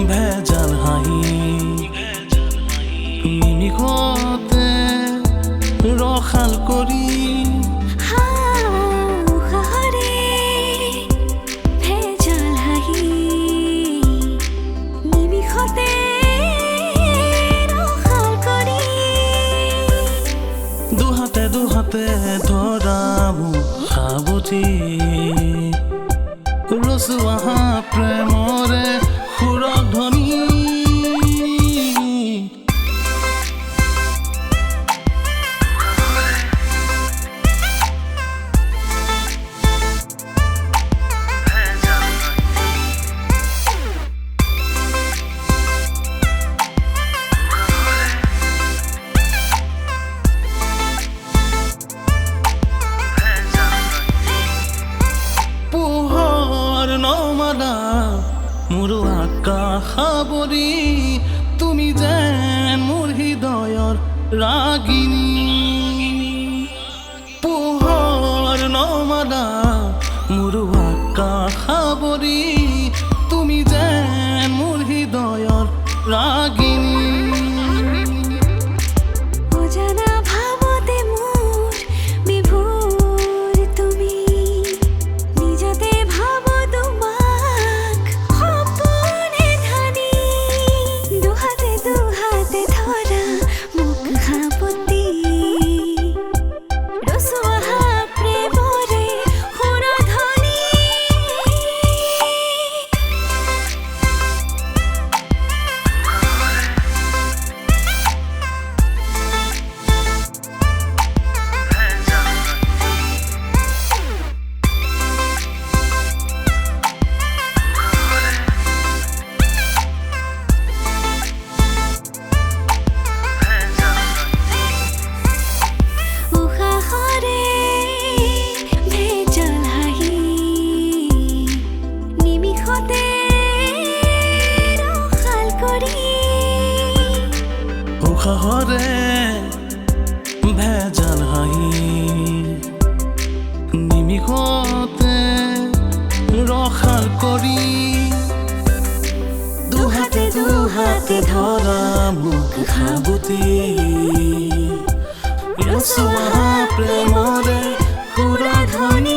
ভেজাল হাঁহি নিমিষতে ৰসাল কৰি উখহৰে ভেজাল হাঁহি নিমিষতে ৰসাল কৰি দুহাতে দুহাতে ধৰা মোক সাৱটি ৰচুৱা প্ৰেমৰে সুৰধ্বনি পোহৰ নমালা মোৰ আকাশাবৰি তুমি যেন মোৰ হৃদয়ৰ ৰাগিনী পোহৰ নমালা মোৰ আকাশাবৰি তুমি যেন মোৰ হৃদয়ৰ ৰাগিনী অজানা ভাৱতে মোৰ বিভোৰ তুমি নিজতে ভাৱ তোমাক সপোনে ধানি দুহাতে দুহাতে ধৰা মোক সাৱটি ৰচুৱা প্ৰেমৰে সুৰধ্বনি উখহৰে ভেজাল হাঁহি নিমিষতে ৰসাল কৰি উখহৰে ভেজাল হাঁহি নিমিষতে ৰসাল কৰি দুহাতে দুহাতে ধৰা মোক সাৱটি ৰচুৱা প্ৰেমৰে সুৰধ্বনি